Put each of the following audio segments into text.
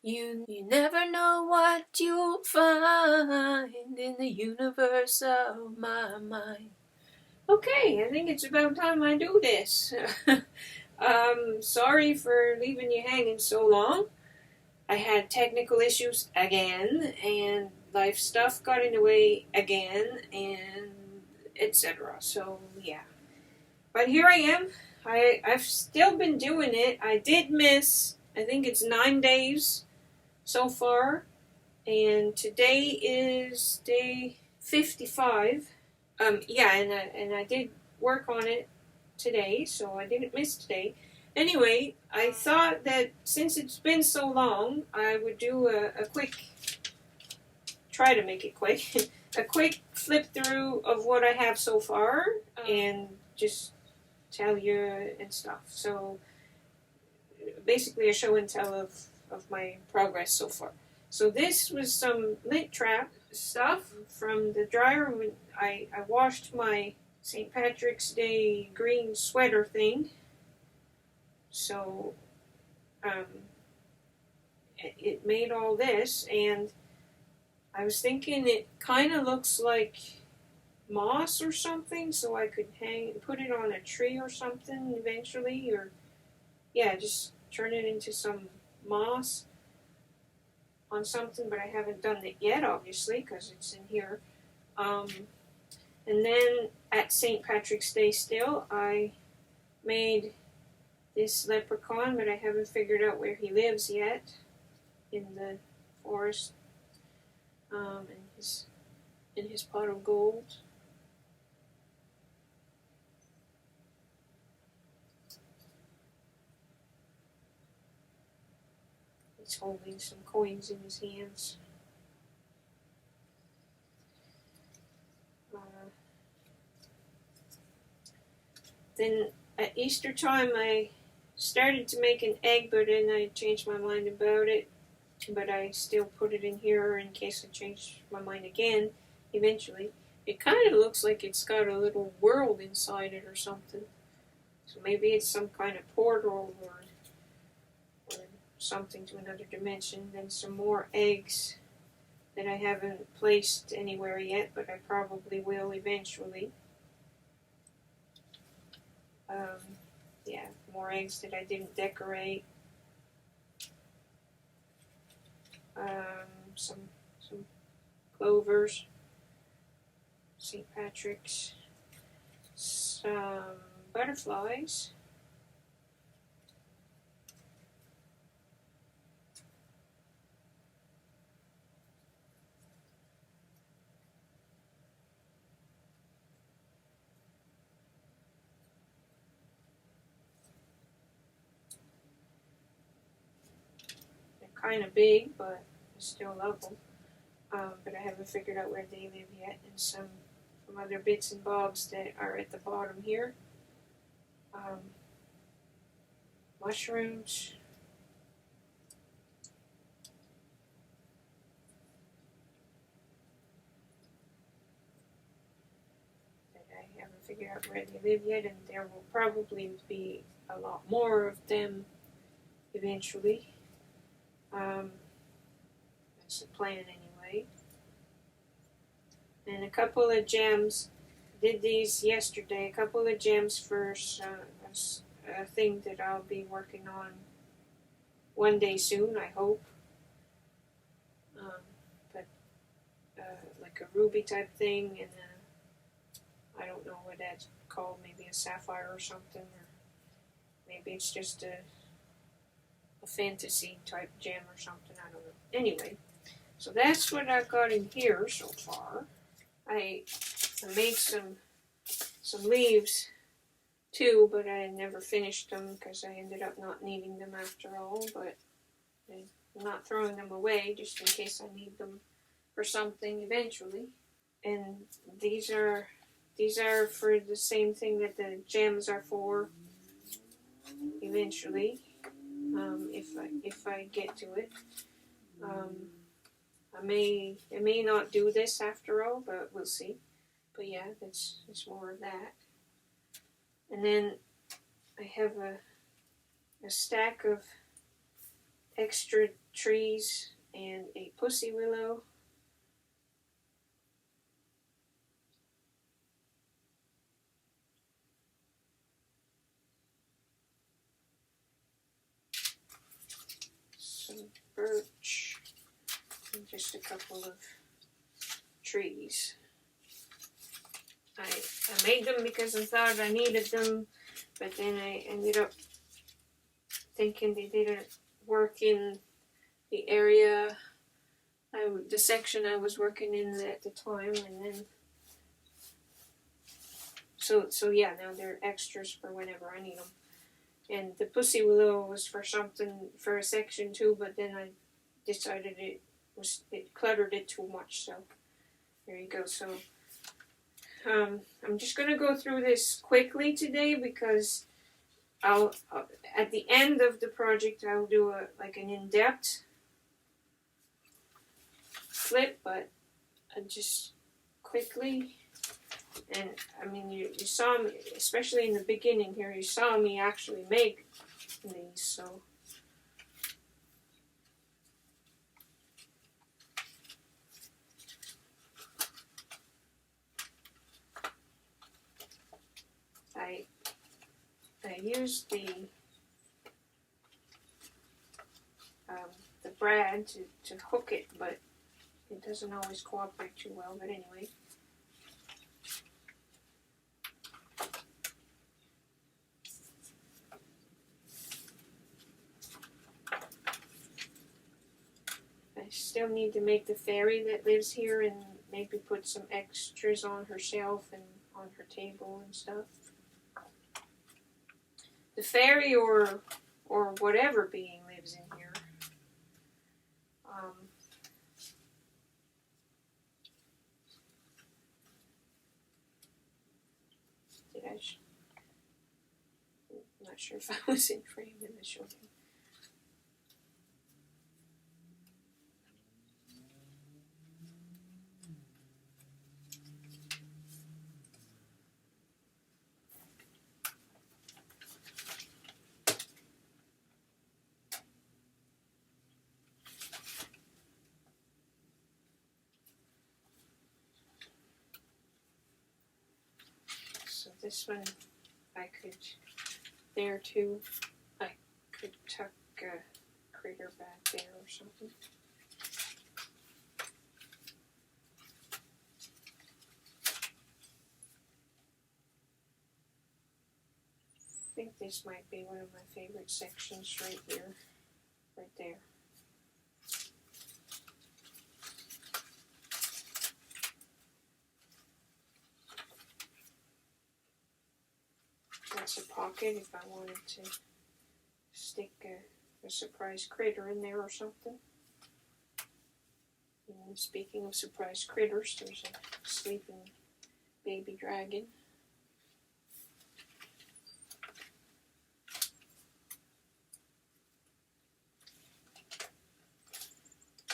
You never know what you'll find in the universe of my mind. Okay, I think it's about time I do this. Sorry for leaving you hanging so long. I had technical issues again, and life stuff got in the way again, and etc. So, yeah. But here I am. I've still been doing it. I did miss, I think it's 9 days so far, and today is day 55. Yeah, and I did work on it today, so I didn't miss today. Anyway, I thought that since it's been so long, I would do a quick, try to make it quick, a quick flip through of what I have so far, and just tell you and stuff. So basically a show and tell of my progress so far. So this was some lint trap stuff from the dryer. When I washed my St. Patrick's Day green sweater thing. So it made all this, and I was thinking it kind of looks like moss or something, so I could put it on a tree or something eventually, or yeah, just turn it into some moss on something, but I haven't done it yet, obviously, because it's in here. And then at St. Patrick's Day still, I made this leprechaun, but I haven't figured out where he lives yet in the forest, in his pot of gold. He's holding some coins in his hands. Then at Easter time, I started to make an egg, but then I changed my mind about it. But I still put it in here in case I change my mind again eventually. It kind of looks like it's got a little world inside it or something. So maybe it's some kind of portal or something to another dimension. Then some more eggs that I haven't placed anywhere yet, but I probably will eventually. Yeah, more eggs that I didn't decorate. Some clovers, St. Patrick's, some butterflies, kind of big, but I still love them. But I haven't figured out where they live yet, and some other bits and bobs that are at the bottom here. Mushrooms. That I haven't figured out where they live yet, and there will probably be a lot more of them eventually. That's the plan anyway. And a couple of gems. Did these yesterday. A couple of gems for a thing that I'll be working on one day soon, I hope. But like a ruby type thing, and I don't know what that's called. Maybe a sapphire or something, or maybe it's just a fantasy type gem or something. I don't know. Anyway, so that's what I've got in here so far. I made some leaves too, but I never finished them because I ended up not needing them after all. But I'm not throwing them away just in case I need them for something eventually. And these are for the same thing that the gems are for eventually. If I get to it. I may not do this after all, but we'll see. But yeah, it's more of that. And then I have a stack of extra trees and a pussy willow. Some birch and just a couple of trees. I made them because I thought I needed them, but then I ended up thinking they didn't work in the area, the section I was working in at the time, and then so yeah, now they're extras for whenever I need them. And the pussy willow was for a section too, but then I decided it cluttered it too much, so there you go. So I'm just gonna go through this quickly today because I'll at the end of the project I'll do an in-depth flip, but just quickly. And I mean, you saw me, especially in the beginning here, you saw me actually make these, so. I used the brad to hook it, but it doesn't always cooperate too well, but anyway. I still need to make the fairy that lives here and maybe put some extras on her shelf and on her table and stuff. The fairy or whatever being lives in here. I'm not sure if I was in frame in the showing. So this one I could, there too, I could tuck a critter back there or something. I think this might be one of my favorite sections right here, right there. That's a pocket if I wanted to stick a surprise critter in there or something. And speaking of surprise critters, there's a sleeping baby dragon.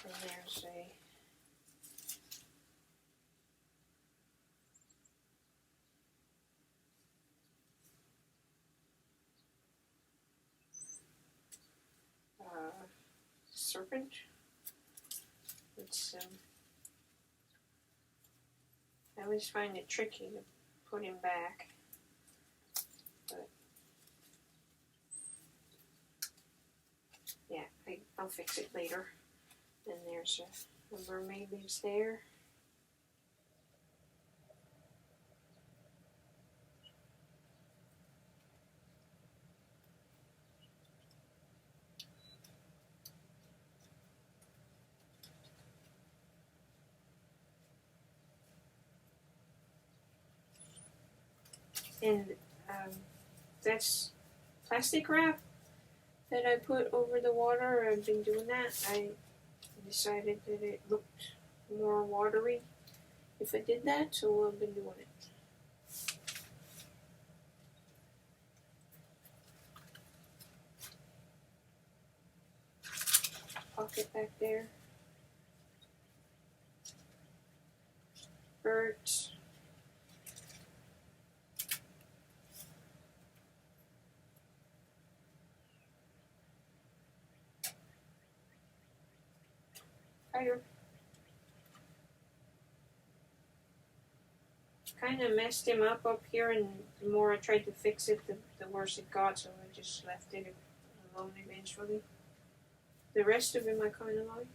And there's a serpent. It's I always find it tricky to put him back, but yeah, I'll fix it later. And there's a mermaid lives there. And that's plastic wrap that I put over the water. I've been doing that. I decided that it looked more watery if I did that, so I've been doing it. Pocket back there. Birds. tighter. Kind of messed him up here, and the more I tried to fix it, the worse it got, so I just left it alone eventually. The rest of him I kind of like.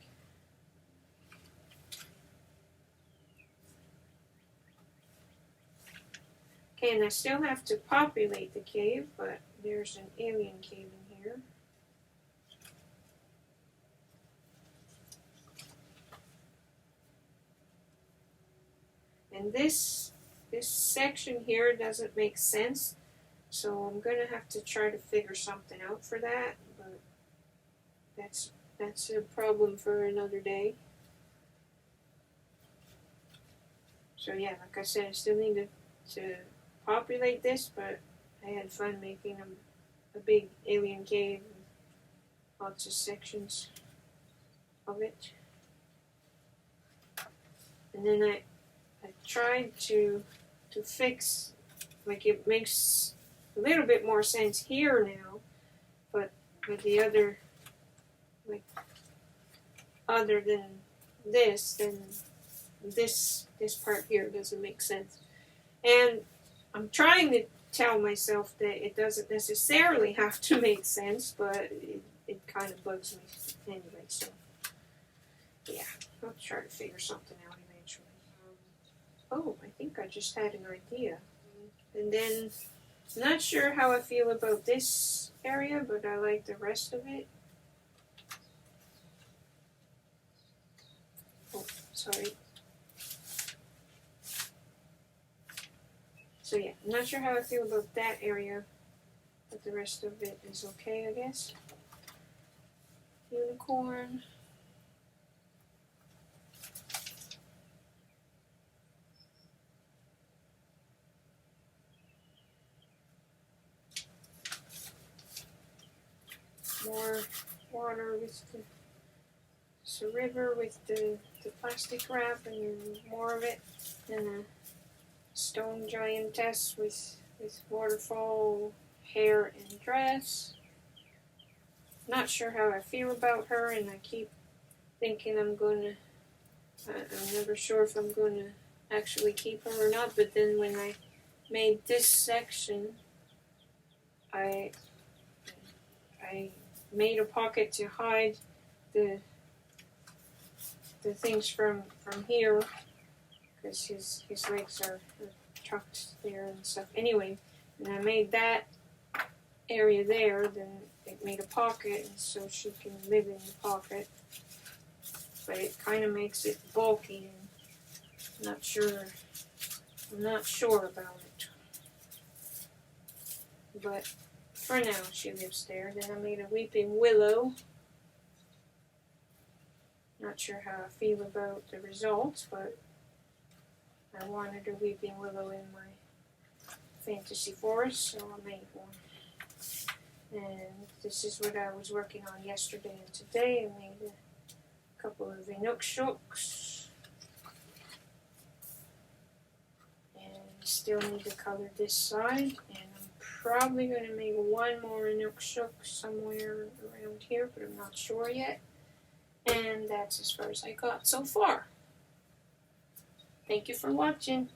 Okay, and I still have to populate the cave, but there's an alien cave in here. And this section here doesn't make sense, so I'm gonna have to try to figure something out for that, but that's a problem for another day. So yeah, like I said, I still need to populate this, but I had fun making a big alien cave with lots of sections of it. And then I tried to fix, like, it makes a little bit more sense here now, but with the other, like, other than this, then this part here doesn't make sense. And I'm trying to tell myself that it doesn't necessarily have to make sense, but it kind of bugs me anyway, so yeah, I'll try to figure something out eventually. Oh, I think I just had an idea. And then, I'm not sure how I feel about this area, but I like the rest of it. Oh, sorry. So yeah, I'm not sure how I feel about that area, but the rest of it is okay, I guess. Unicorn. More water with it's a river with the plastic wrap, and then more of it, and a stone giantess with waterfall hair and dress. Not sure how I feel about her, and I keep thinking I'm never sure if I'm gonna actually keep her or not, but then when I made this section, I made a pocket to hide the things from here, because his legs are tucked there and stuff. Anyway, when I made that area there, then it made a pocket, and so she can live in the pocket. But it kind of makes it bulky, and I'm not sure about it. But for now, she lives there. Then I made a weeping willow. Not sure how I feel about the results, but I wanted a weeping willow in my fantasy forest, so I made one. And this is what I was working on yesterday and today. I made a couple of Inuksuks. And still need to color this side. And I'm probably going to make one more Inukshuk somewhere around here, but I'm not sure yet. And that's as far as I got so far. Thank you for watching.